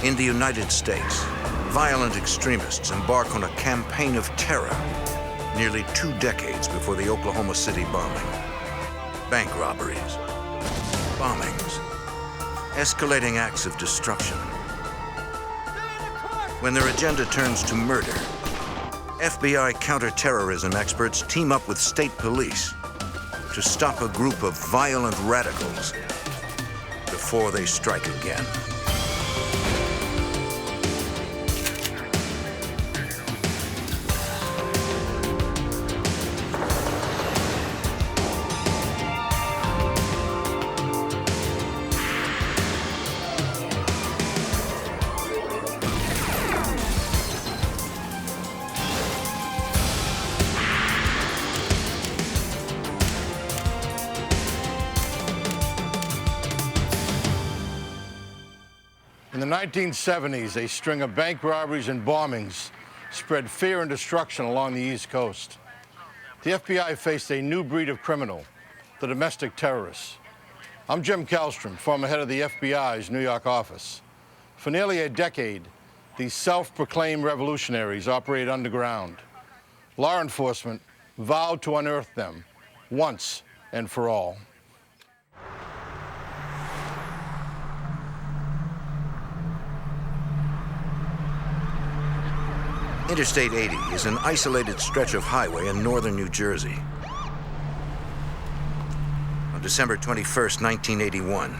In the United States, violent extremists embark on a campaign of terror nearly 2 decades before the Oklahoma City bombing. Bank robberies, bombings, escalating acts of destruction. When their agenda turns to murder, FBI counterterrorism experts team up with state police to stop a group of violent radicals before they strike again. In the 1970s, a string of bank robberies and bombings spread fear and destruction along the East Coast. The FBI faced a new breed of criminal, the domestic terrorists. I'm Jim Kallstrom, former head of the FBI's New York office. For nearly a decade, these self-proclaimed revolutionaries operate underground. Law enforcement vowed to unearth them once and for all. Interstate 80 is an isolated stretch of highway in northern New Jersey. On December 21st, 1981,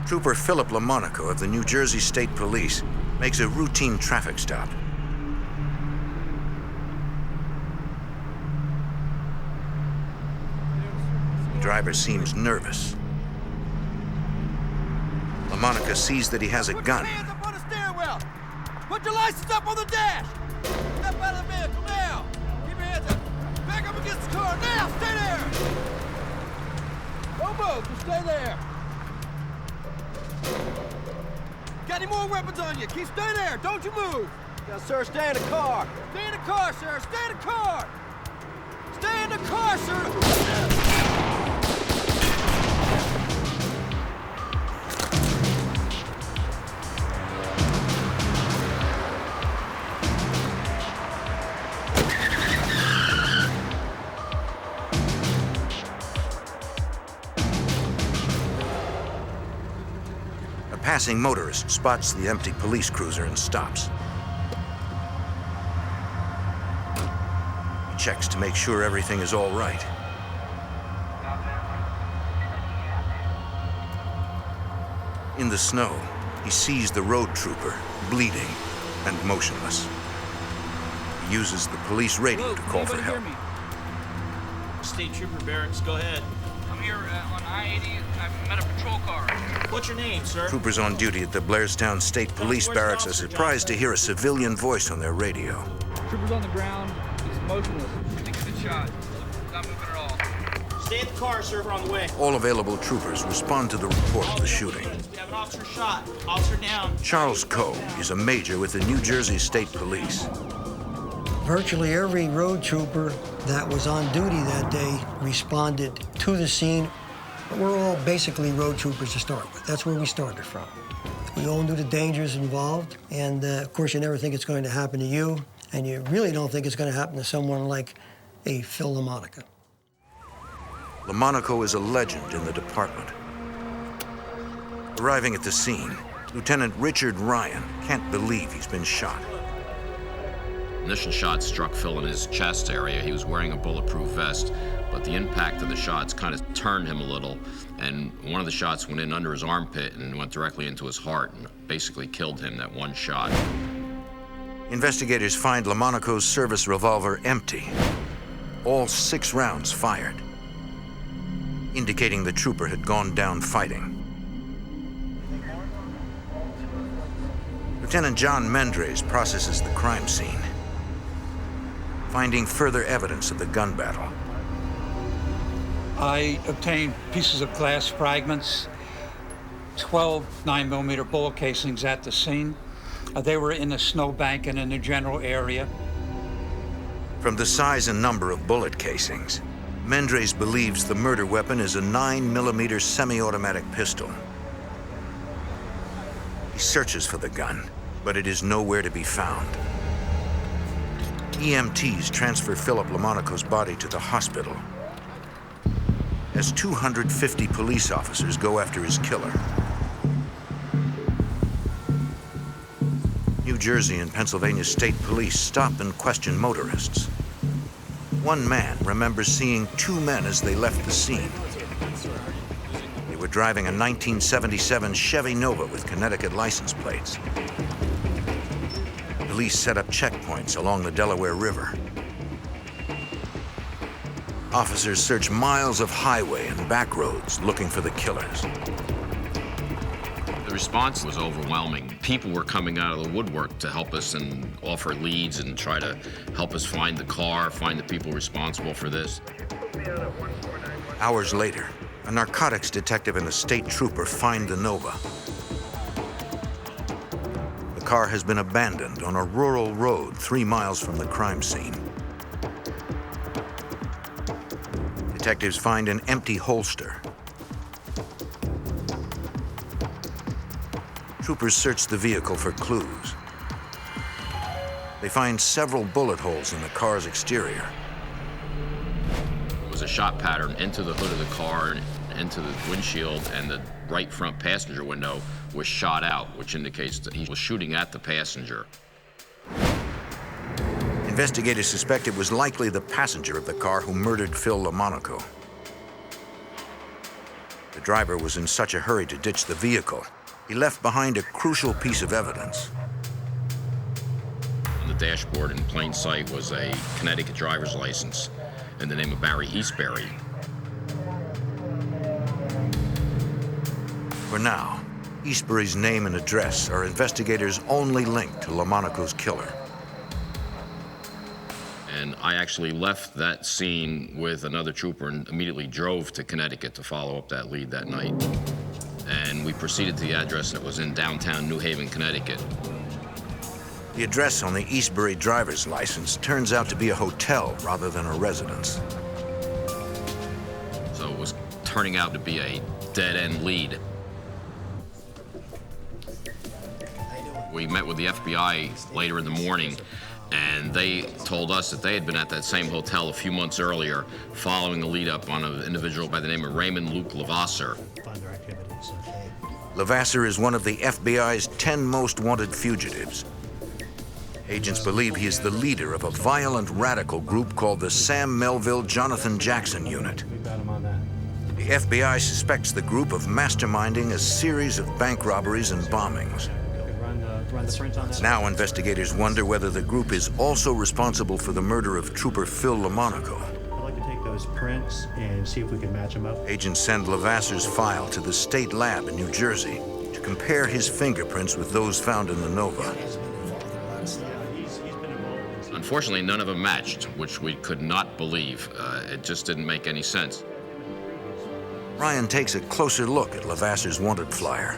Trooper Philip Lamonaco of the New Jersey State Police makes a routine traffic stop. The driver seems nervous. Lamonaco sees that he has a gun. Put your hands up on the steering wheel! Put your license up on the dash! Step out of the vehicle now! Keep your hands up! Back up against the car now! Stay there! Don't move! Just stay there! Got any more weapons on you? Keep stay there! Don't you move! Yes, sir, stay in the car! Stay in the car, sir! Stay in the car! Stay in the car, sir! A passing motorist spots the empty police cruiser and stops. He checks to make sure everything is all right. In the snow, he sees the road trooper, bleeding and motionless. He uses the police radio to call for help. State Trooper Barracks, go ahead. I'm here on I-80. I've met a patrol car. What's your name, sir? Troopers on duty at the Blairstown State Police Barracks are surprised to hear a civilian voice on their radio. Trooper's on the ground. He's motionless. I think he's been shot. Not moving at all. Stay in the car, sir. We're on the way. All available troopers respond to the report of the shooting. We have an officer shot. Officer down. Charles Coe is a major with the New Jersey State Police. Virtually every road trooper that was on duty that day responded to the scene. We're all basically road troopers to start with. That's where we started from. We all knew the dangers involved, and of course you never think it's going to happen to you, and you really don't think it's going to happen to someone like a Phil Lamonaco. Lamonaco is a legend in the department. Arriving at the scene, Lieutenant Richard Ryan can't believe he's been shot. Initial shot struck Phil in his chest area. He was wearing a bulletproof vest, but the impact of the shots kind of turned him a little, and one of the shots went in under his armpit and went directly into his heart and basically killed him, that one shot. Investigators find Lamonaco's service revolver empty. All 6 rounds fired, indicating the trooper had gone down fighting. Lieutenant John Mendres processes the crime scene, finding further evidence of the gun battle. I obtained pieces of glass fragments, 12 9mm bullet casings at the scene. They were in the snowbank and in the general area. From the size and number of bullet casings, Mendres believes the murder weapon is a 9mm semi-automatic pistol. He searches for the gun but it is nowhere to be found. EMTs transfer Philip Lamonaco's body to the hospital as 250 police officers go after his killer. New Jersey and Pennsylvania State Police stop and question motorists. One man remembers seeing two men as they left the scene. They were driving a 1977 Chevy Nova with Connecticut license plates. Police set up checkpoints along the Delaware River. Officers search miles of highway and back roads looking for the killers. The response was overwhelming. People were coming out of the woodwork to help us and offer leads and try to help us find the car, find the people responsible for this. Hours later, a narcotics detective and a state trooper find the Nova. The car has been abandoned on a rural road 3 miles from the crime scene. Detectives find an empty holster. Troopers search the vehicle for clues. They find several bullet holes in the car's exterior. There was a shot pattern into the hood of the car, into the windshield, and the right front passenger window was shot out, which indicates that he was shooting at the passenger. Investigators suspect it was likely the passenger of the car who murdered Phil Lamonaco. The driver was in such a hurry to ditch the vehicle, he left behind a crucial piece of evidence. On the dashboard in plain sight was a Connecticut driver's license in the name of Barry Eastbury. For now, Eastbury's name and address are investigators' only link to Lamonaco's killer. And I actually left that scene with another trooper and immediately drove to Connecticut to follow up that lead that night. And we proceeded to the address that was in downtown New Haven, Connecticut. The address on the Eastbury driver's license turns out to be a hotel rather than a residence. So it was turning out to be a dead-end lead. We met with the FBI later in the morning, and they told us that they had been at that same hotel a few months earlier following a lead-up on an individual by the name of Raymond Luke Levasseur. Levasseur is one of the FBI's 10 most wanted fugitives. Agents believe he is the leader of a violent radical group called the Sam Melville Jonathan Jackson Unit. The FBI suspects the group of masterminding a series of bank robberies and bombings. Now investigators wonder whether the group is also responsible for the murder of Trooper Phil Lamonaco. I'd like to take those prints and see if we can match them up. Agents send Levasseur's file to the state lab in New Jersey to compare his fingerprints with those found in the Nova. Unfortunately, none of them matched, which we could not believe. It just didn't make any sense. Ryan takes a closer look at Levasseur's wanted flyer.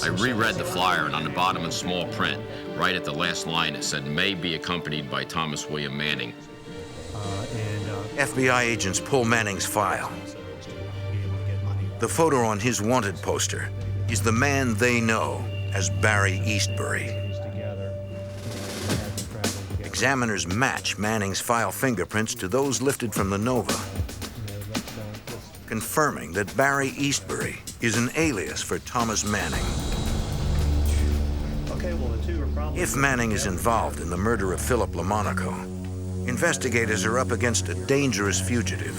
I reread the flyer, and on the bottom in small print, right at the last line, it said, "May be accompanied by Thomas William Manning." FBI agents pull Manning's file. The photo on his wanted poster is the man they know as Barry Eastbury. Examiners match Manning's file fingerprints to those lifted from the Nova, confirming that Barry Eastbury is an alias for Thomas Manning. If Manning is involved in the murder of Philip Lamonaco, investigators are up against a dangerous fugitive.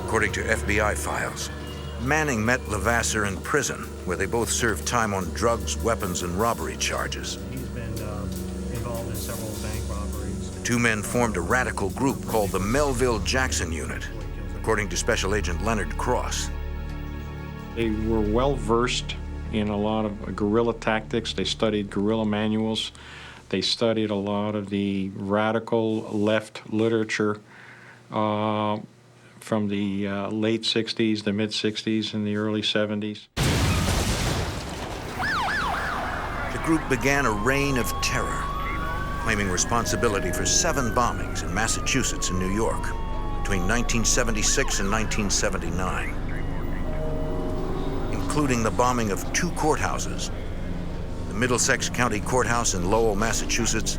According to FBI files, Manning met Levasseur in prison, where they both served time on drugs, weapons, and robbery charges. The two men formed a radical group called the Melville Jackson Unit, according to Special Agent Leonard Cross. They were well-versed in a lot of guerrilla tactics. They studied guerrilla manuals. They studied a lot of the radical left literature from the late 60s, the mid-60s, and the early 70s. The group began a reign of terror, claiming responsibility for 7 bombings in Massachusetts and New York between 1976 and 1979, including the bombing of 2 courthouses, the Middlesex County Courthouse in Lowell, Massachusetts,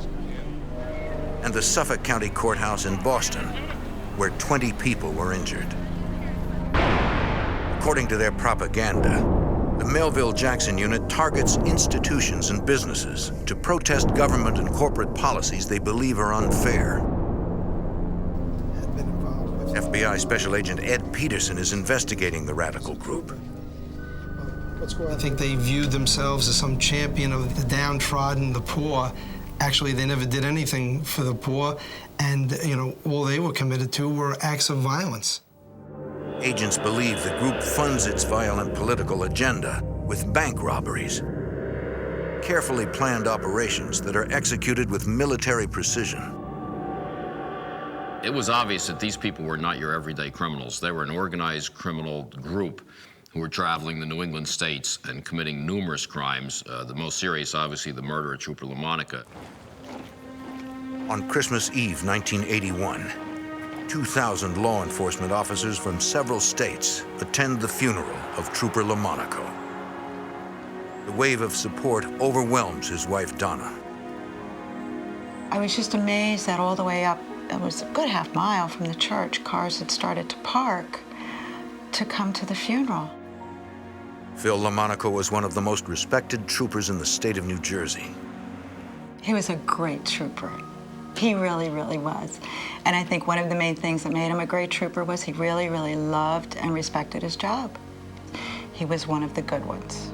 and the Suffolk County Courthouse in Boston, where 20 people were injured. According to their propaganda, the Melville-Jackson Unit targets institutions and businesses to protest government and corporate policies they believe are unfair. FBI Special Agent Ed Peterson is investigating the radical group. I think they viewed themselves as some champion of the downtrodden, the poor. Actually, they never did anything for the poor, and, all they were committed to were acts of violence. Agents believe the group funds its violent political agenda with bank robberies, carefully planned operations that are executed with military precision. It was obvious that these people were not your everyday criminals. They were an organized criminal group who were traveling the New England states and committing numerous crimes, the most serious, obviously, the murder of Trooper Lamonaco. On Christmas Eve, 1981, 2,000 law enforcement officers from several states attend the funeral of Trooper Lamonaco. The wave of support overwhelms his wife, Donna. I was just amazed that all the way up, it was a good half mile from the church, cars had started to park to come to the funeral. Phil Lamonaco was one of the most respected troopers in the state of New Jersey. He was a great trooper. He really, really was. And I think one of the main things that made him a great trooper was he really, really loved and respected his job. He was one of the good ones.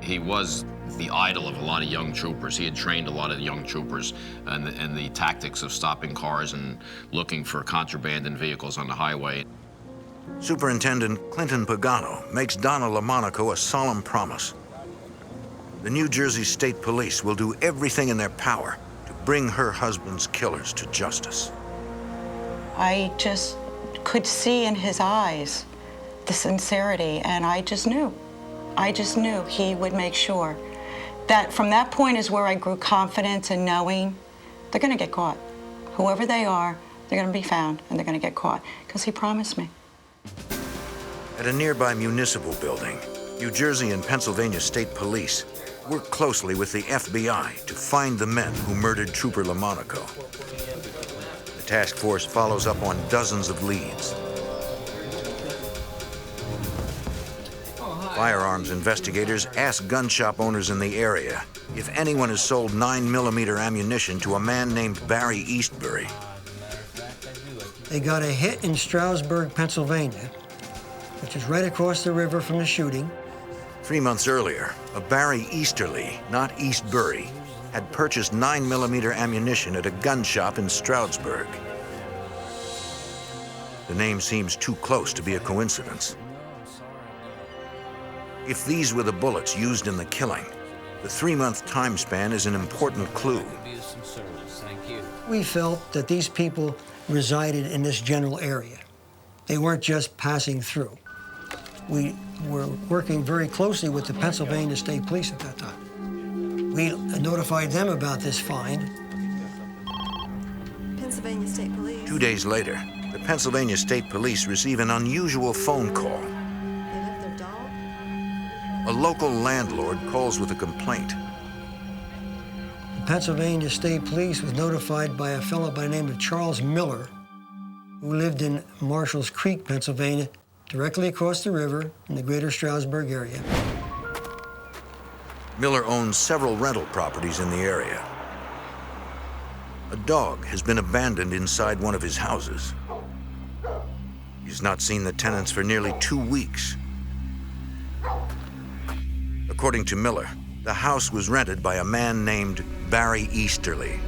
He was the idol of a lot of young troopers. He had trained a lot of young troopers in the tactics of stopping cars and looking for contraband in vehicles on the highway. Superintendent Clinton Pagano makes Donna Lamonaco a solemn promise. The New Jersey State Police will do everything in their power to bring her husband's killers to justice. I just could see in his eyes the sincerity, and I just knew he would make sure that from that point is where I grew confidence in knowing they're going to get caught. Whoever they are, they're going to be found and they're going to get caught, because he promised me. At a nearby municipal building, New Jersey and Pennsylvania State Police work closely with the FBI to find the men who murdered Trooper Lamonaco. The task force follows up on dozens of leads. Firearms investigators ask gun shop owners in the area if anyone has sold 9mm ammunition to a man named Barry Eastbury. They got a hit in Stroudsburg, Pennsylvania, which is right across the river from the shooting. 3 months earlier, a Barry Easterly, not Eastbury, had purchased 9mm ammunition at a gun shop in Stroudsburg. The name seems too close to be a coincidence. If these were the bullets used in the killing, the 3-month time span is an important clue. We felt that these people resided in this general area. They weren't just passing through. We were working very closely with the Pennsylvania State Police at that time. We notified them about this find. Pennsylvania State Police. 2 days later, the Pennsylvania State Police receive an unusual phone call. They left their dog? A local landlord calls with a complaint. The Pennsylvania State Police was notified by a fellow by the name of Charles Miller, who lived in Marshall's Creek, Pennsylvania, directly across the river in the greater Stroudsburg area. Miller owns several rental properties in the area. A dog has been abandoned inside one of his houses. He's not seen the tenants for nearly 2 weeks. According to Miller, the house was rented by a man named Barry Easterly.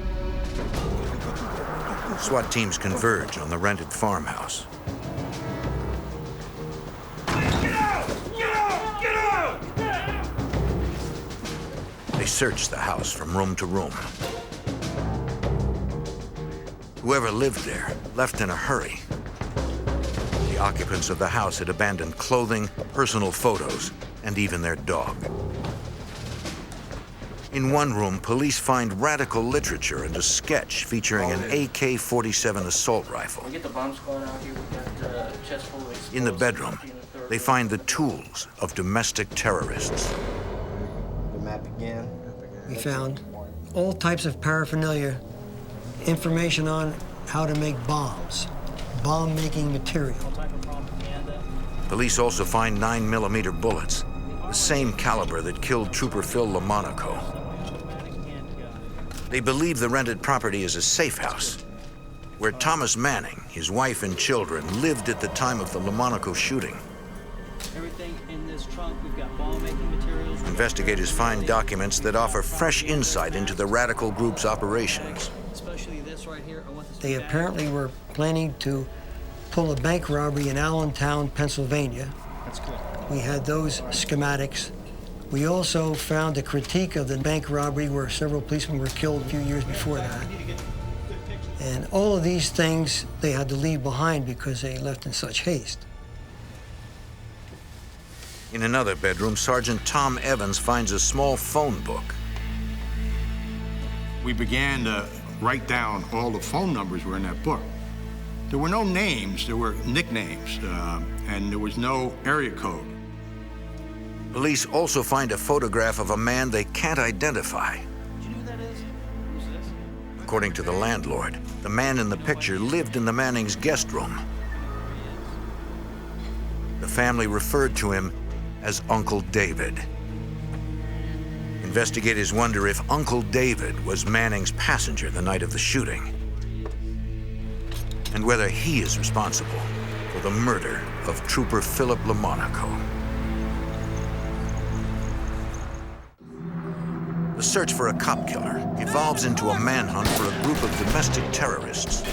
SWAT teams converge on the rented farmhouse. They search the house from room to room. Whoever lived there left in a hurry. The occupants of the house had abandoned clothing, personal photos, and even their dog. In one room, police find radical literature and a sketch featuring an AK-47 assault rifle. We get the bomb squad out here. We got chest full of explosives. In the bedroom, they find the tools of domestic terrorists. The map again. We found all types of paraphernalia, information on how to make bombs, bomb-making material. Police also find 9mm bullets, the same caliber that killed Trooper Phil Lamonaco. They believe the rented property is a safe house, where Thomas Manning, his wife and children, lived at the time of the Lamonaco shooting. Everything in this trunk, we've got bomb-making materials. Investigators find documents that offer fresh insight into the radical group's operations. Especially this right here. They apparently were planning to pull a bank robbery in Allentown, Pennsylvania. That's good. We had those schematics. We also found a critique of the bank robbery where several policemen were killed a few years before that. And all of these things they had to leave behind because they left in such haste. In another bedroom, Sergeant Tom Evans finds a small phone book. We began to write down all the phone numbers were in that book. There were no names, there were nicknames, and there was no area code. Police also find a photograph of a man they can't identify. Do you know who that is? Who's this? According to the landlord, the man in the picture lived in the Mannings' guest room. The family referred to him as Uncle David. Investigators wonder if Uncle David was Manning's passenger the night of the shooting, and whether he is responsible for the murder of Trooper Philip Lamonaco. The search for a cop killer evolves into a manhunt for a group of domestic terrorists.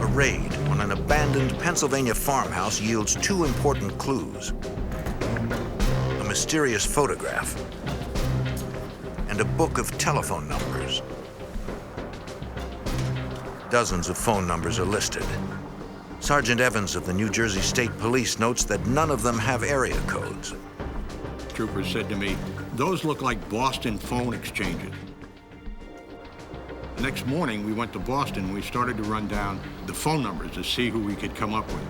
A raid on an abandoned Pennsylvania farmhouse yields two important clues: a mysterious photograph and a book of telephone numbers. Dozens of phone numbers are listed. Sergeant Evans of the New Jersey State Police notes that none of them have area codes. Trooper said to me, "Those look like Boston phone exchanges." The next morning, we went to Boston and we started to run down the phone numbers to see who we could come up with.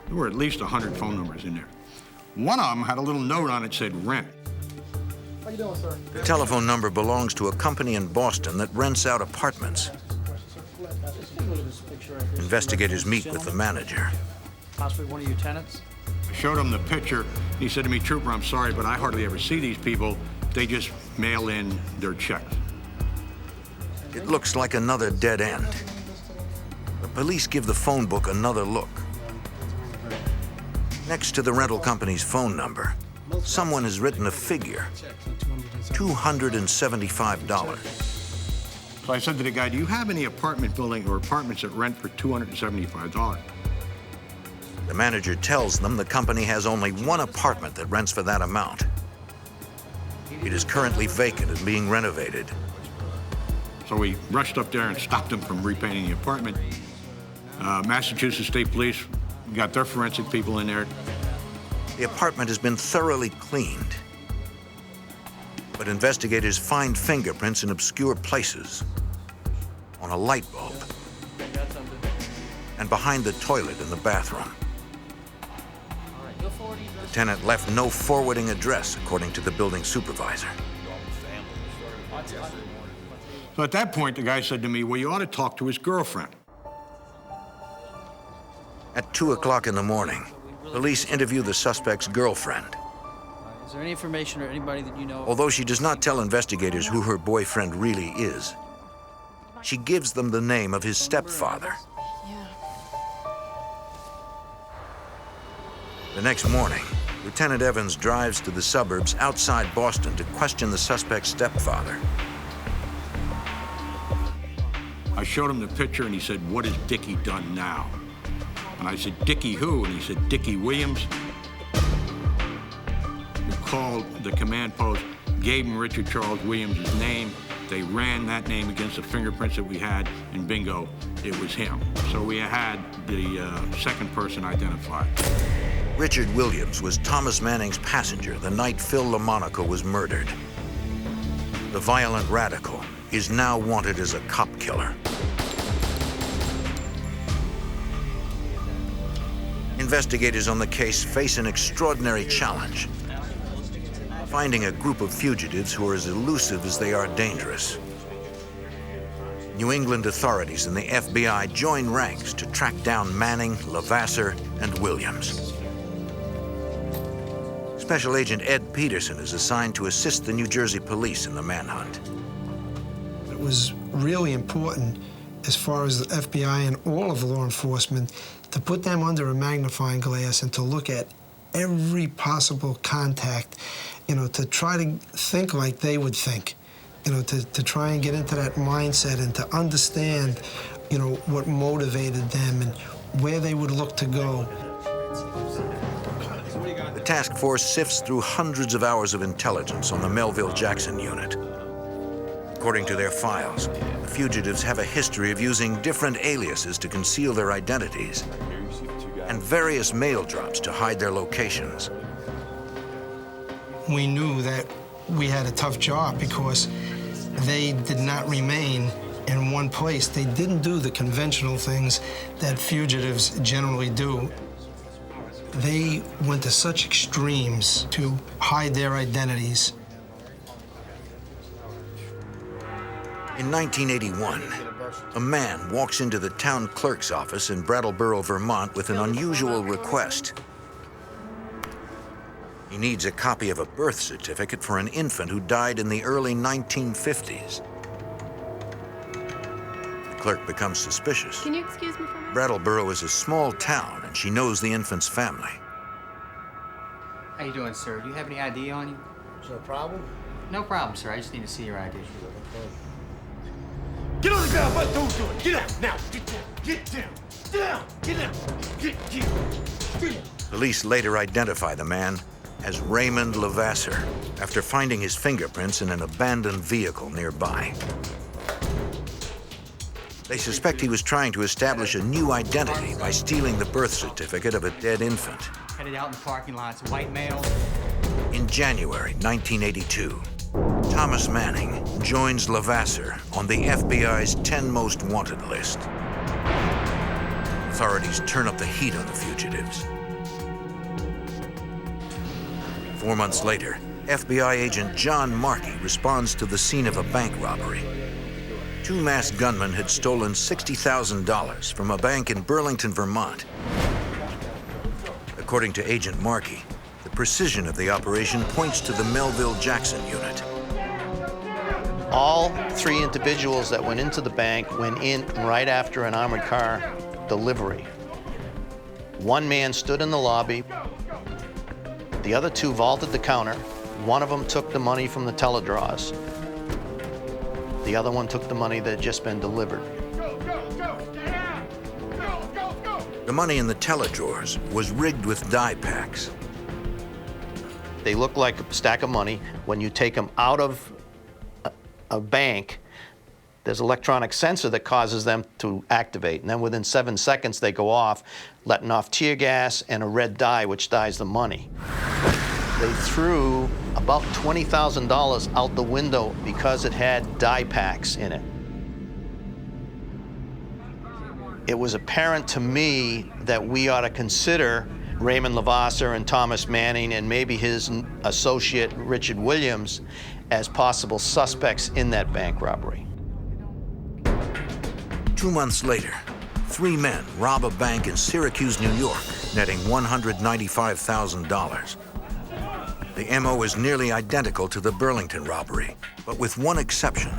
There were at least 100 phone numbers in there. One of them had a little note on it that said rent. How you doing, sir? The telephone number belongs to a company in Boston that rents out apartments. Investigators meet with the manager. Possibly one of your tenants? I showed him the picture. He said to me, "Trooper, I'm sorry, but I hardly ever see these people. They just mail in their checks." It looks like another dead end. The police give the phone book another look. Next to the rental company's phone number, someone has written a figure: $275. So I said to the guy, "Do you have any apartment building or apartments that rent for $275? The manager tells them the company has only one apartment that rents for that amount. It is currently vacant and being renovated. So we rushed up there and stopped them from repainting the apartment. Massachusetts State Police got their forensic people in there. The apartment has been thoroughly cleaned, but investigators find fingerprints in obscure places, on a light bulb, and behind the toilet in the bathroom. The tenant left no forwarding address, according to the building supervisor. So at that point, the guy said to me, "Well, you ought to talk to his girlfriend." At 2 o'clock in the morning, police interview the suspect's girlfriend. Is there any information or anybody that you know? Although she does not tell investigators who her boyfriend really is, she gives them the name of his stepfather. The next morning, Lieutenant Evans drives to the suburbs outside Boston to question the suspect's stepfather. I showed him the picture and he said, "What has Dickie done now?" And I said, "Dickie who?" And he said, "Dickie Williams." We called the command post, gave him Richard Charles Williams' name. They ran that name against the fingerprints that we had, and bingo, it was him. So we had the second person identified. Richard Williams was Thomas Manning's passenger the night Phil Lamonaco was murdered. The violent radical is now wanted as a cop killer. investigators on the case face an extraordinary challenge: finding a group of fugitives who are as elusive as they are dangerous. New England authorities and the FBI join ranks to track down Manning, Levasseur, and Williams. Special Agent Ed Peterson is assigned to assist the New Jersey police in the manhunt. It was really important, as far as the FBI and all of law enforcement, to put them under a magnifying glass and to look at every possible contact, to try to think like they would think, to try and get into that mindset and to understand, what motivated them and where they would look to go. The task force sifts through hundreds of hours of intelligence on the Melville-Jackson unit. According to their files, the fugitives have a history of using different aliases to conceal their identities and various mail drops to hide their locations. We knew that we had a tough job because they did not remain in one place. They didn't do the conventional things that fugitives generally do. They went to such extremes to hide their identities. In 1981, a man walks into the town clerk's office in Brattleboro, Vermont with an unusual request. He needs a copy of a birth certificate for an infant who died in the early 1950s. The clerk becomes suspicious. Can you excuse me for a minute? Brattleboro is a small town, and she knows the infant's family. How you doing, sir? Do you have any ID on you? Is there a problem? No problem, sir. I just need to see your ID. Get on the ground, but don't do it. Get out now. Get down. Get down. Down. Get down. Get. Police later identify the man as Raymond Levasseur after finding his fingerprints in an abandoned vehicle nearby. They suspect he was trying to establish a new identity by stealing the birth certificate of a dead infant. Headed out in the parking lot. It's a white male. In January 1982, Thomas Manning joins Levasseur on the FBI's 10 most wanted list. Authorities turn up the heat on the fugitives. 4 months later, FBI agent John Markey responds to the scene of a bank robbery. Two masked gunmen had stolen $60,000 from a bank in Burlington, Vermont. According to Agent Markey, the precision of the operation points to the Melville-Jackson unit. All three individuals that went into the bank went in right after an armored car delivery. One man stood in the lobby. The other two vaulted the counter. One of them took the money from the teledraws. The other one took the money that had just been delivered. The money in the teledrawers was rigged with die packs. They look like a stack of money. When you take them out of a bank, there's an electronic sensor that causes them to activate. And then within 7 seconds, they go off, letting off tear gas and a red dye, which dyes the money. They threw about $20,000 out the window because it had die packs in it. It was apparent to me that we ought to consider Raymond Levasseur and Thomas Manning and maybe his associate Richard Williams as possible suspects in that bank robbery. 2 months later, 3 men rob a bank in Syracuse, New York, netting $195,000. The MO is nearly identical to the Burlington robbery, but with one exception.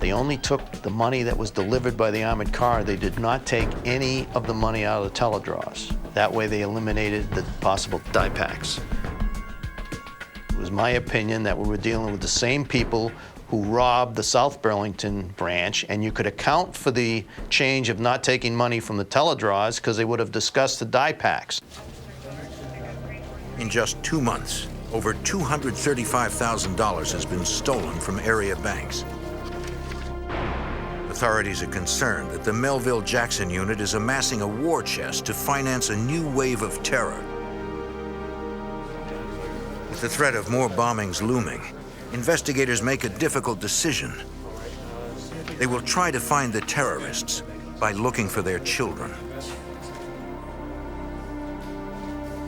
They only took the money that was delivered by the armored car. They did not take any of the money out of the teledraws. That way they eliminated the possible die packs. It was my opinion that we were dealing with the same people who robbed the South Burlington branch, and you could account for the change of not taking money from the teledraws because they would have discussed the die packs. In just 2 months, over $235,000 has been stolen from area banks. Authorities are concerned that the Melville-Jackson unit is amassing a war chest to finance a new wave of terror. With the threat of more bombings looming, investigators make a difficult decision. They will try to find the terrorists by looking for their children.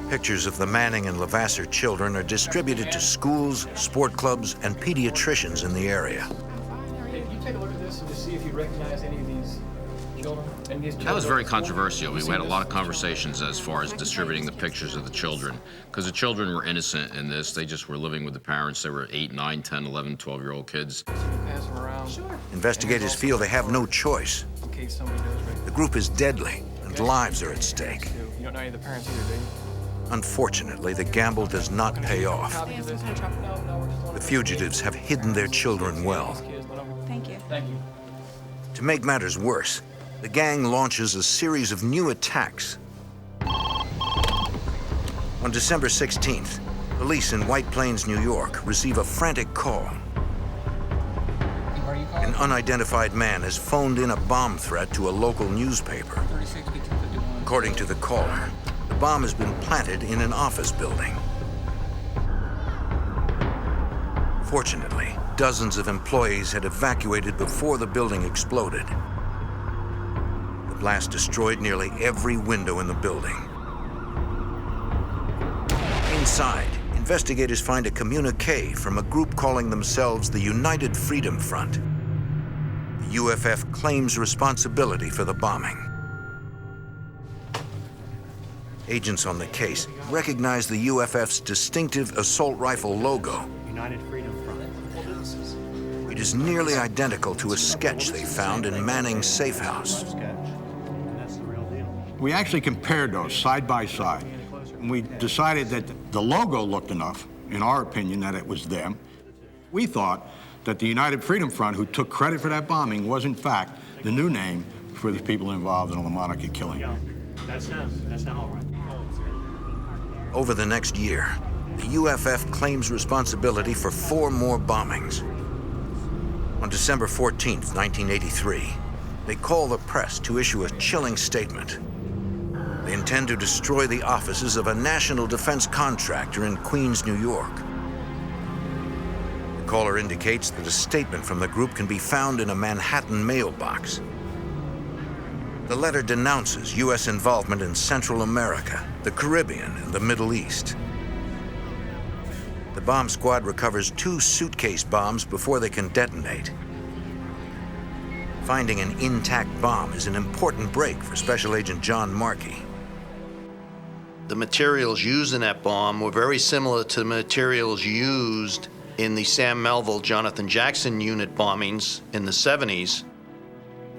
Pictures of the Manning and Levasseur children are distributed to schools, sport clubs, and pediatricians in the area. Hey, can you take a look at this and just see if you recognize any of these children? That was very controversial. We had a lot of conversations as far as distributing the pictures of the children, because the children were innocent in this. They just were living with the parents. They were 8, 9, 10, 11, 12-year-old kids. Pass them around. Sure. Investigators feel they have no choice. In case somebody knows right. The group is deadly, and lives are at stake. You don't know any of the parents either, do you? Unfortunately, the gamble does not pay off. The fugitives have hidden their children well. Thank you. Thank you. To make matters worse, the gang launches a series of new attacks. On December 16th, police in White Plains, New York, receive a frantic call. An unidentified man has phoned in a bomb threat to a local newspaper. According to the caller, the bomb has been planted in an office building. Fortunately, dozens of employees had evacuated before the building exploded. The blast destroyed nearly every window in the building. Inside, investigators find a communique from a group calling themselves the United Freedom Front. The UFF claims responsibility for the bombing. Agents on the case recognize the UFF's distinctive assault rifle logo. United Freedom Front. It is nearly identical to a sketch they found in Manning's safe house. We actually compared those side by side. And we decided that the logo looked enough, in our opinion, that it was them. We thought that the United Freedom Front, who took credit for that bombing, was in fact the new name for the people involved in the Lamonaco killing. That's not all right. Over the next year, the UFF claims responsibility for 4 more bombings. On December 14th, 1983, they call the press to issue a chilling statement. They intend to destroy the offices of a national defense contractor in Queens, New York. The caller indicates that a statement from the group can be found in a Manhattan mailbox. The letter denounces U.S. involvement in Central America, the Caribbean, and the Middle East. The bomb squad recovers 2 suitcase bombs before they can detonate. Finding an intact bomb is an important break for Special Agent John Markey. The materials used in that bomb were very similar to the materials used in the Sam Melville, Jonathan Jackson unit bombings in the 70s.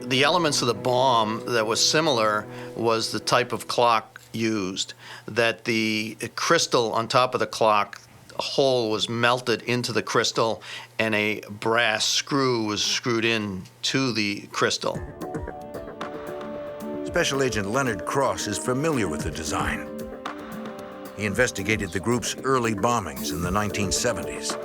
The elements of the bomb that was similar was the type of clock used, that the crystal on top of the clock hole was melted into the crystal and a brass screw was screwed in to the crystal. Special Agent Leonard Cross is familiar with the design. He investigated the group's early bombings in the 1970s.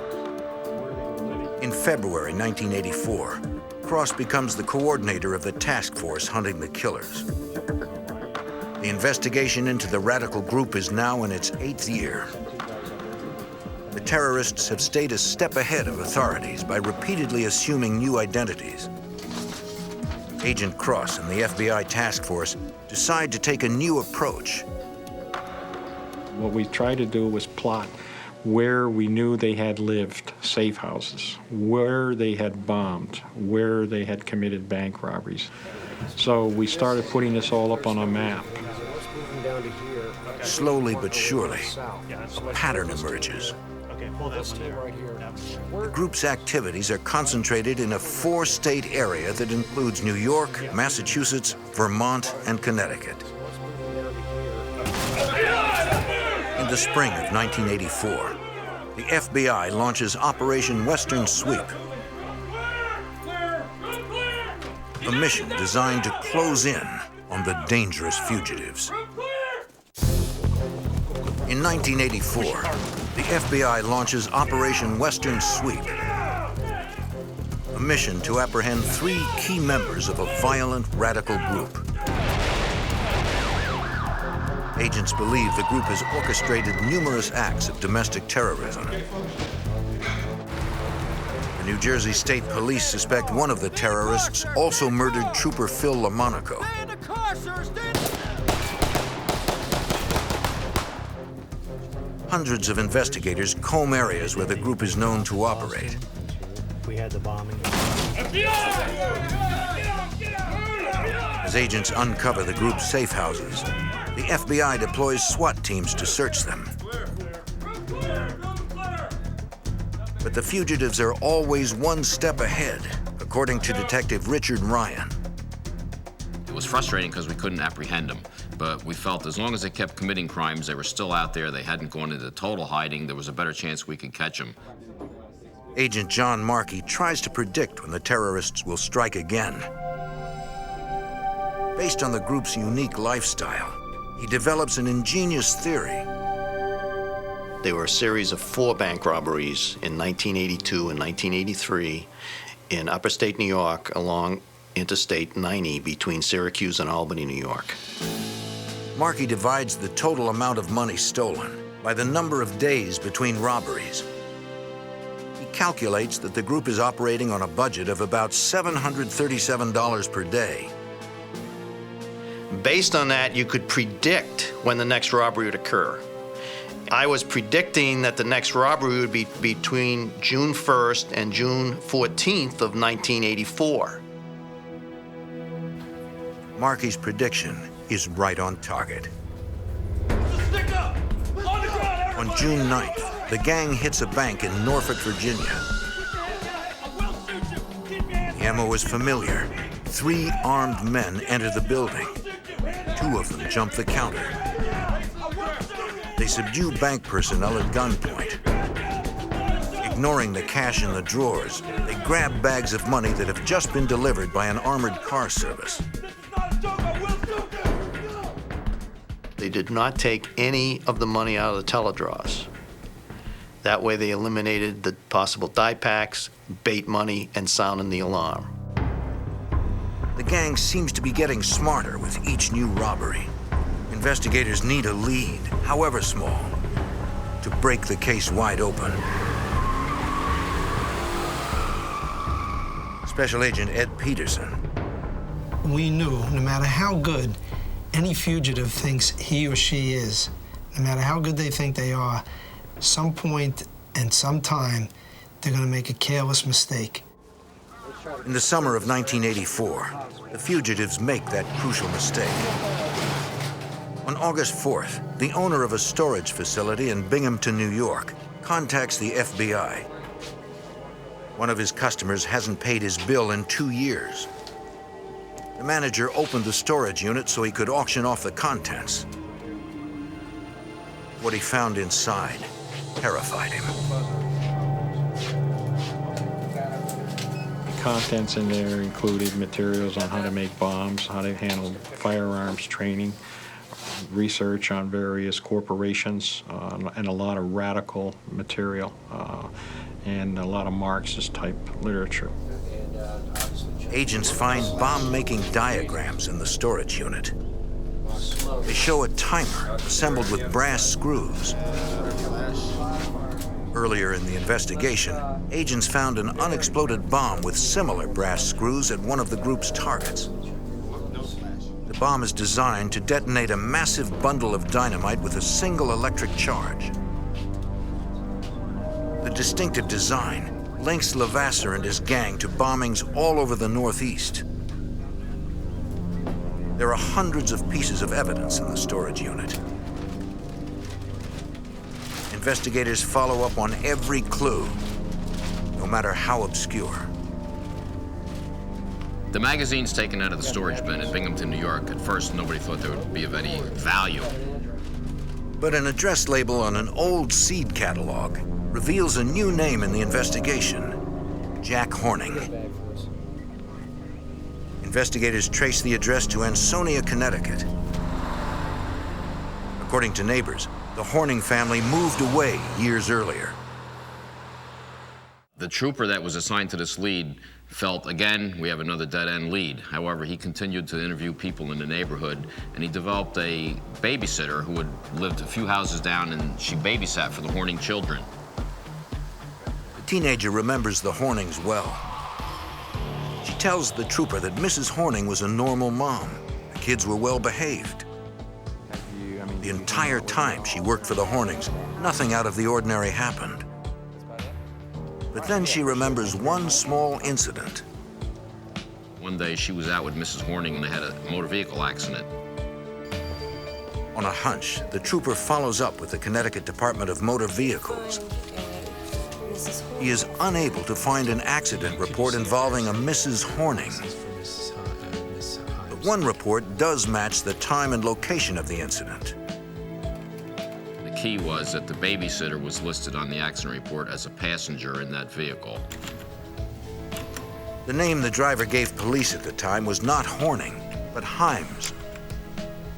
In February 1984, Cross becomes the coordinator of the task force hunting the killers. The investigation into the radical group is now in its 8th year. The terrorists have stayed a step ahead of authorities by repeatedly assuming new identities. Agent Cross and the FBI task force decide to take a new approach. What we tried to do was plot where we knew they had lived, safe houses, where they had bombed, where they had committed bank robberies. So we started putting this all up on a map. Slowly but surely, a pattern emerges. The group's activities are concentrated in a 4-state area that includes New York, Massachusetts, Vermont, and Connecticut. In the spring of 1984, the FBI launches Operation Western Sweep, a mission designed to close in on the dangerous fugitives. In 1984, the FBI launches Operation Western Sweep, a mission to apprehend 3 key members of a violent radical group. Agents believe the group has orchestrated numerous acts of domestic terrorism. The New Jersey State Police suspect one of the terrorists also murdered Trooper Phil Lamonaco. Hundreds of investigators comb areas where the group is known to operate. We had the bombing. As agents uncover the group's safe houses, the FBI deploys SWAT teams to search them. But the fugitives are always one step ahead, according to Detective Richard Ryan. It was frustrating because we couldn't apprehend them, but we felt as long as they kept committing crimes, they were still out there, they hadn't gone into total hiding, there was a better chance we could catch them. Agent John Markey tries to predict when the terrorists will strike again. Based on the group's unique lifestyle, he develops an ingenious theory. There were a series of 4 bank robberies in 1982 and 1983 in upstate New York along Interstate 90 between Syracuse and Albany, New York. Markey divides the total amount of money stolen by the number of days between robberies. He calculates that the group is operating on a budget of about $737 per day. Based on that, you could predict when the next robbery would occur. I was predicting that the next robbery would be between June 1st and June 14th of 1984. Markey's prediction is right on target. On June 9th, the gang hits a bank in Norfolk, Virginia. The ammo is familiar. 3 armed men enter the building. 2 of them jump the counter. They subdue bank personnel at gunpoint. Ignoring the cash in the drawers, they grab bags of money that have just been delivered by an armored car service. They did not take any of the money out of the teledrawers. That way they eliminated the possible die packs, bait money, and sounding the alarm. The gang seems to be getting smarter with each new robbery. Investigators need a lead, however small, to break the case wide open. Special Agent Ed Peterson. We knew no matter how good any fugitive thinks he or she is, no matter how good they think they are, some point and some time, they're going to make a careless mistake. In the summer of 1984, the fugitives make that crucial mistake. On August 4th, the owner of a storage facility in Binghamton, New York, contacts the FBI. One of his customers hasn't paid his bill in 2 years. The manager opened the storage unit so he could auction off the contents. What he found inside terrified him. The contents in there included materials on how to make bombs, how to handle firearms training, research on various corporations, and a lot of radical material, and a lot of Marxist-type literature. Agents find bomb-making diagrams in the storage unit. They show a timer assembled with brass screws. Earlier in the investigation, agents found an unexploded bomb with similar brass screws at one of the group's targets. The bomb is designed to detonate a massive bundle of dynamite with a single electric charge. The distinctive design links Levasseur and his gang to bombings all over the Northeast. There are hundreds of pieces of evidence in the storage unit. Investigators follow up on every clue, no matter how obscure. The magazines taken out of the storage bin in Binghamton, New York, at first nobody thought they would be of any value. But an address label on an old seed catalog reveals a new name in the investigation: Jack Horning. Investigators trace the address to Ansonia, Connecticut. According to neighbors, the Horning family moved away years earlier. The trooper that was assigned to this lead felt, again, we have another dead-end lead. However, he continued to interview people in the neighborhood, and he developed a babysitter who had lived a few houses down, and she babysat for the Horning children. The teenager remembers the Hornings well. She tells the trooper that Mrs. Horning was a normal mom. The kids were well behaved. The entire time she worked for the Hornings, Nothing out of the ordinary happened. But then she remembers one small incident. One day she was out with Mrs. Horning and they had a motor vehicle accident. On a hunch, the trooper follows up with the Connecticut Department of Motor Vehicles. He is unable to find an accident report involving a Mrs. Horning. But one report does match the time and location of the incident. The key was that the babysitter was listed on the accident report as a passenger in that vehicle. The name the driver gave police at the time was not Horning, but Himes.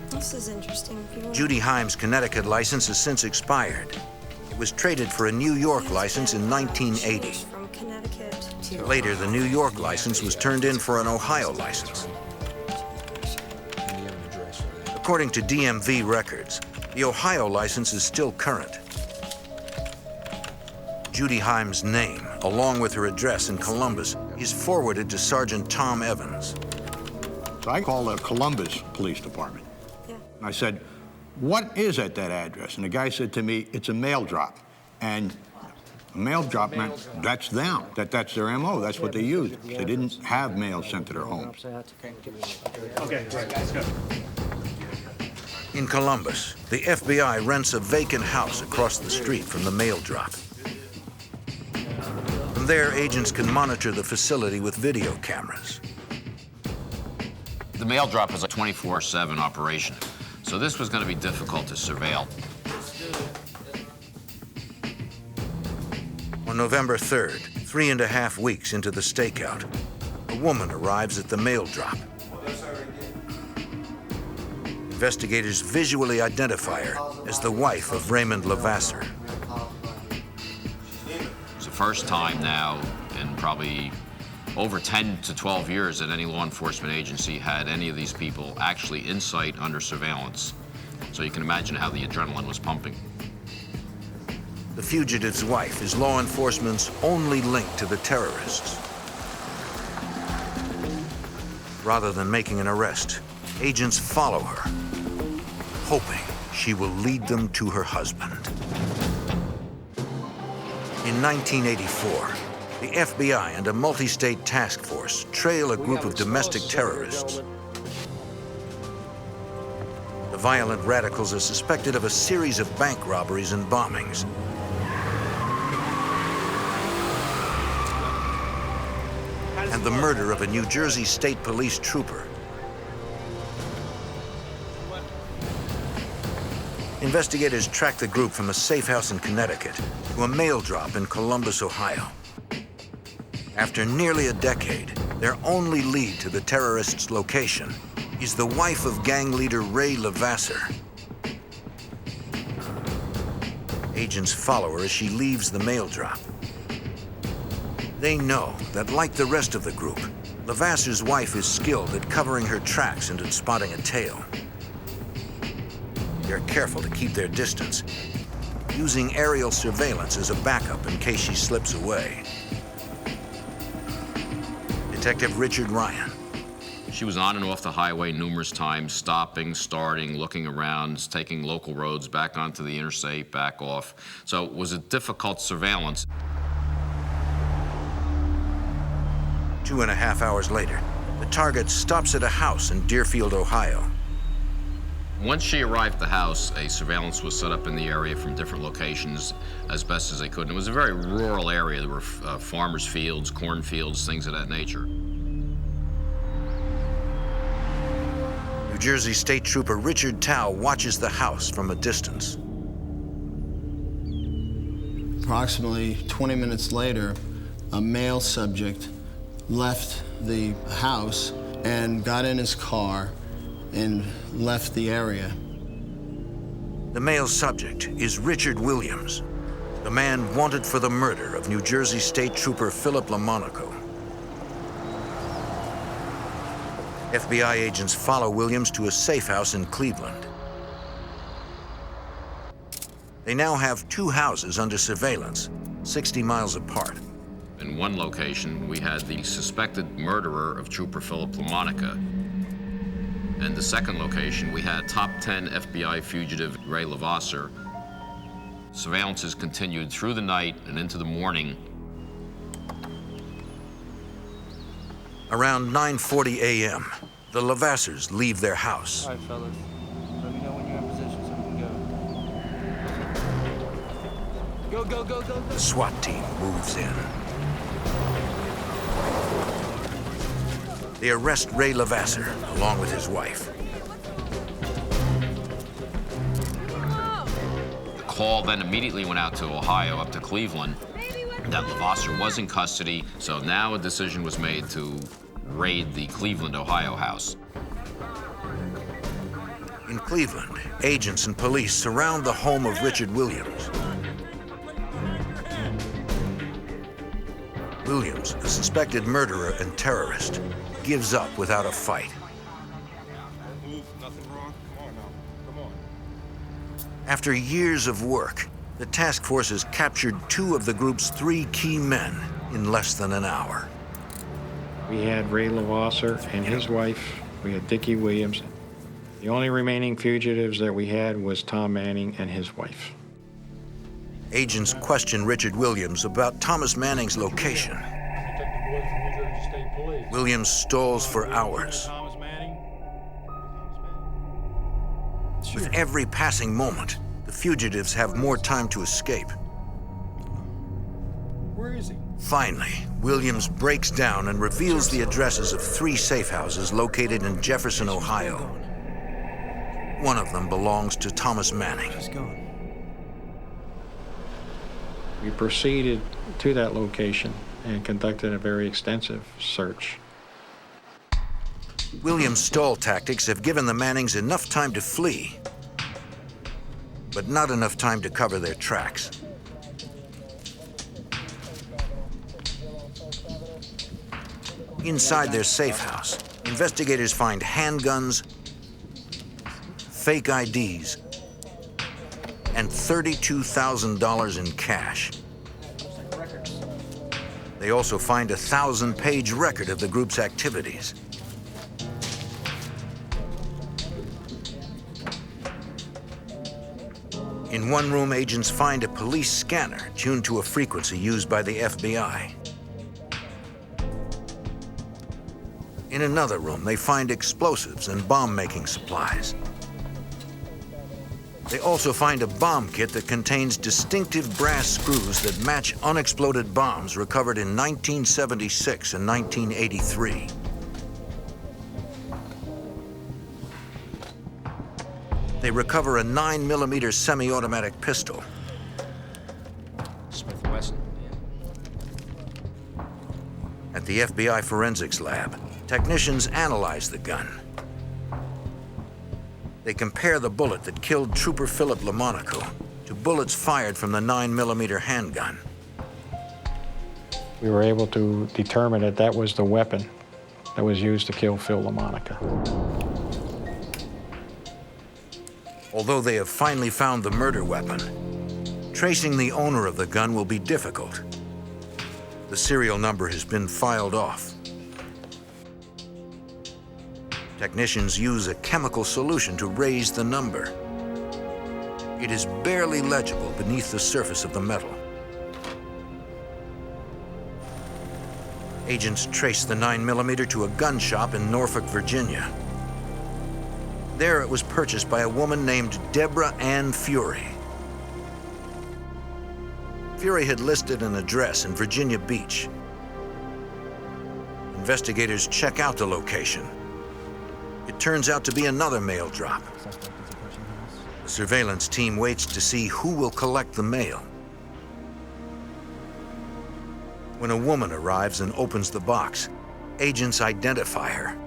This is interesting. Judy Himes' Connecticut license has since expired. It was traded for a New York license in 1980. From Connecticut to Later, the New York license was turned in for an Ohio license. According to DMV records, the Ohio license is still current. Judy Himes' name, along with her address in Columbus, is forwarded to Sergeant Tom Evans. So I called the Columbus Police Department. And I said, what is at that address? And the guy said to me, it's a mail drop. And a mail drop meant that's them, that's their MO, that's what they used. They didn't have mail sent to their homes. Okay, great, let's go. In Columbus, the FBI rents a vacant house across the street from the mail drop. From there, agents can monitor the facility with video cameras. The mail drop is a 24/7 operation, so this was going to be difficult to surveil. On November 3rd, 3.5 weeks into the stakeout, a woman arrives at the mail drop. Investigators visually identify her as the wife of Raymond Levasseur. It's the first time now in probably over 10 to 12 years that any law enforcement agency had any of these people actually in sight under surveillance. So you can imagine how the adrenaline was pumping. The fugitive's wife is law enforcement's only link to the terrorists. Rather than making an arrest, agents follow her, hoping she will lead them to her husband. In 1984, the FBI and a multi-state task force trail a group of domestic terrorists. The violent radicals are suspected of a series of bank robberies and bombings. And the murder of a New Jersey State Police trooper. Investigators track the group from a safe house in Connecticut to a mail drop in Columbus, Ohio. After nearly a decade, their only lead to the terrorists' location is the wife of gang leader Ray Levasseur. Agents follow her as she leaves the mail drop. They know that, like the rest of the group, Levasseur's wife is skilled at covering her tracks and at spotting a tail. They're careful to keep their distance, using aerial surveillance as a backup in case she slips away. Detective Richard Ryan. She was on and off the highway numerous times, stopping, starting, looking around, taking local roads back onto the interstate, back off. So it was a difficult surveillance. 2.5 hours later, the target stops at a house in Deerfield, Ohio. Once she arrived at the house, a surveillance was set up in the area from different locations as best as they could. And it was a very rural area. There were farmers' fields, cornfields, things of that nature. New Jersey State Trooper Richard Tao watches the house from a distance. Approximately 20 minutes later, a male subject left the house and got in his car and left the area. The male subject is Richard Williams, the man wanted for the murder of New Jersey State Trooper Philip Lamonaco. FBI agents follow Williams to a safe house in Cleveland. They now have 2 houses under surveillance, 60 miles apart. In one location, we had the suspected murderer of Trooper Philip Lamonaco. And the second location, we had top 10 FBI fugitive Ray Levasseur. Surveillances continued through the night and into the morning. Around 9:40 a.m., the Levasseurs leave their house. All right, fellas. Let me know when you're in position so we can go. Go, go, go, go, go. The SWAT team moves in. They arrest Ray Levasseur, along with his wife. The call then immediately went out to Ohio, up to Cleveland, that Levasseur was in custody, so now a decision was made to raid the Cleveland, Ohio house. In Cleveland, agents and police surround the home of Richard Williams. Williams, a suspected murderer and terrorist, gives up without a fight. After years of work, the task force has captured 2 of the group's 3 key men in less than an hour. We had Ray Levasseur and his wife. We had Dickie Williams. The only remaining fugitives that we had was Tom Manning and his wife. Agents question Richard Williams about Thomas Manning's location. Williams stalls for hours. With every passing moment, the fugitives have more time to escape. Where is he? Finally, Williams breaks down and reveals the addresses of 3 safe houses located in Jefferson, Ohio. One of them belongs to Thomas Manning. We proceeded to that location and conducted a very extensive search. Williams' stall tactics have given the Mannings enough time to flee, but not enough time to cover their tracks. Inside their safe house, investigators find handguns, fake IDs, and $32,000 in cash. They also find a 1,000-page record of the group's activities. In one room, agents find a police scanner tuned to a frequency used by the FBI. In another room, they find explosives and bomb-making supplies. They also find a bomb kit that contains distinctive brass screws that match unexploded bombs recovered in 1976 and 1983. They recover a 9mm semi-automatic pistol. Smith & Wesson. At the FBI forensics lab, technicians analyze the gun. They compare the bullet that killed Trooper Philip Lamonaco to bullets fired from the 9mm handgun. We were able to determine that that was the weapon that was used to kill Phil Lamonaco. Although they have finally found the murder weapon, tracing the owner of the gun will be difficult. The serial number has been filed off. Technicians use a chemical solution to raise the number. It is barely legible beneath the surface of the metal. Agents trace the 9mm to a gun shop in Norfolk, Virginia. There it was purchased by a woman named Deborah Ann Fury. Fury had listed an address in Virginia Beach. Investigators check out the location. It turns out to be another mail drop. The surveillance team waits to see who will collect the mail. When a woman arrives and opens the box, agents identify her.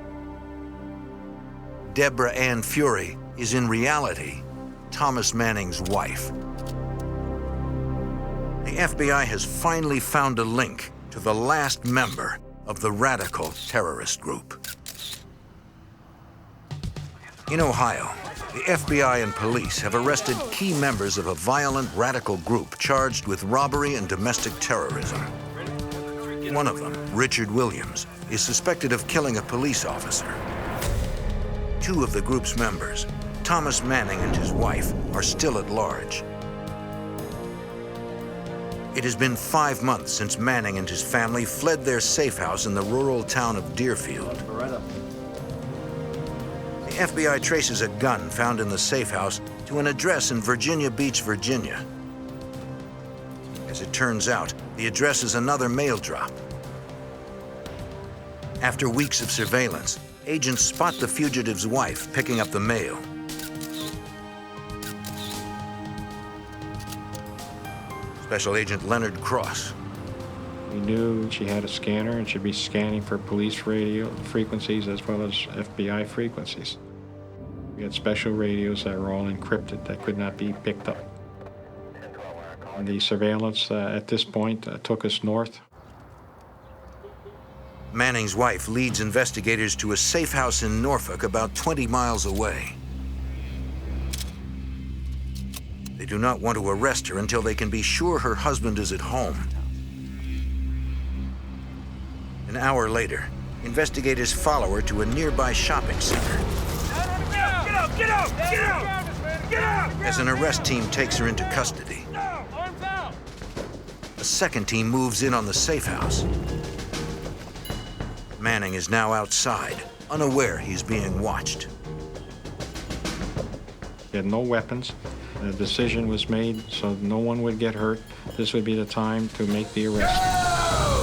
Deborah Ann Fury is in reality Thomas Manning's wife. The FBI has finally found a link to the last member of the radical terrorist group. In Ohio, the FBI and police have arrested key members of a violent radical group charged with robbery and domestic terrorism. One of them, Richard Williams, is suspected of killing a police officer. 2 of the group's members, Thomas Manning and his wife, are still at large. It has been 5 months since Manning and his family fled their safe house in the rural town of Deerfield. The FBI traces a gun found in the safe house to an address in Virginia Beach, Virginia. As it turns out, the address is another mail drop. After weeks of surveillance, agents spot the fugitive's wife picking up the mail. Special Agent Leonard Cross. We knew she had a scanner and should be scanning for police radio frequencies as well as FBI frequencies. We had special radios that were all encrypted that could not be picked up. And the surveillance at this point took us north. Manning's wife leads investigators to a safe house in Norfolk about 20 miles away. They do not want to arrest her until they can be sure her husband is at home. An hour later, investigators follow her to a nearby shopping center. Get out! Get out! Get out! Get out! As an arrest team takes her into custody, Arms out! a second team moves in on the safe house. Manning is now outside, unaware he's being watched. He had no weapons. The decision was made so no one would get hurt. This would be the time to make the arrest.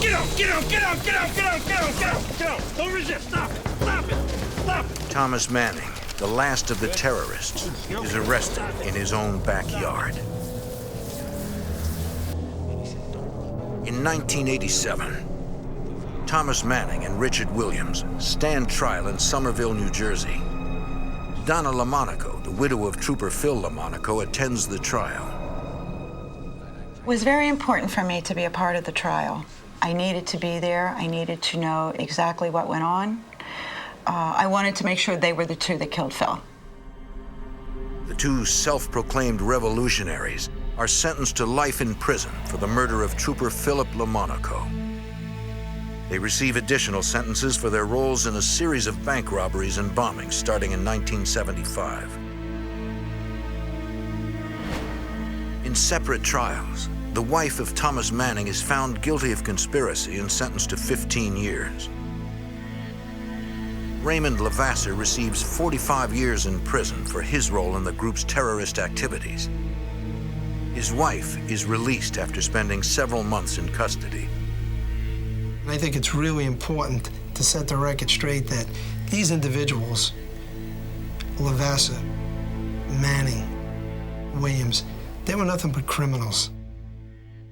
Get out! Get out! Get out! Get out! Get out! Get out! Get out! Get out! Don't resist! Stop it! Stop it! Stop it! Thomas Manning, the last of the terrorists, is arrested in his own backyard. In 1987, Thomas Manning and Richard Williams stand trial in Somerville, New Jersey. Donna Lamonaco, the widow of Trooper Phil Lamonaco, attends the trial. It was very important for me to be a part of the trial. I needed to be there. I needed to know exactly what went on. I wanted to make sure they were the two that killed Phil. The two self-proclaimed revolutionaries are sentenced to life in prison for the murder of Trooper Philip Lamonaco. They receive additional sentences for their roles in a series of bank robberies and bombings starting in 1975. In separate trials, the wife of Thomas Manning is found guilty of conspiracy and sentenced to 15 years. Raymond Levasseur receives 45 years in prison for his role in the group's terrorist activities. His wife is released after spending several months in custody. I think it's really important to set the record straight that these individuals, Levasseur, Manning, Williams, they were nothing but criminals.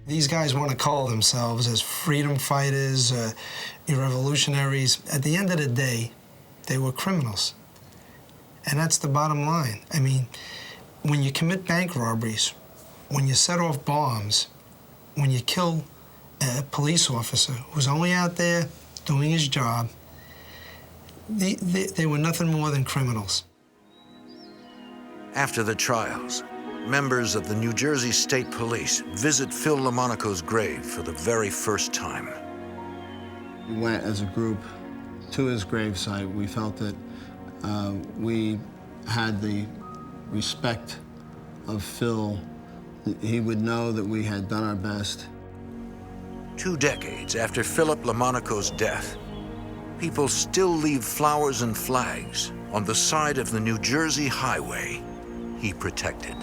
These guys want to call themselves as freedom fighters, revolutionaries. At the end of the day, they were criminals. And that's the bottom line. I mean, when you commit bank robberies, when you set off bombs, when you kill a police officer who's only out there doing his job, they were nothing more than criminals. After the trials, members of the New Jersey State Police visit Phil Lamonaco's grave for the very first time. We went as a group to his gravesite. We felt that we had the respect of Phil. He would know that we had done our best. 2 decades after Philip Lamonaco's death, people still leave flowers and flags on the side of the New Jersey highway he protected.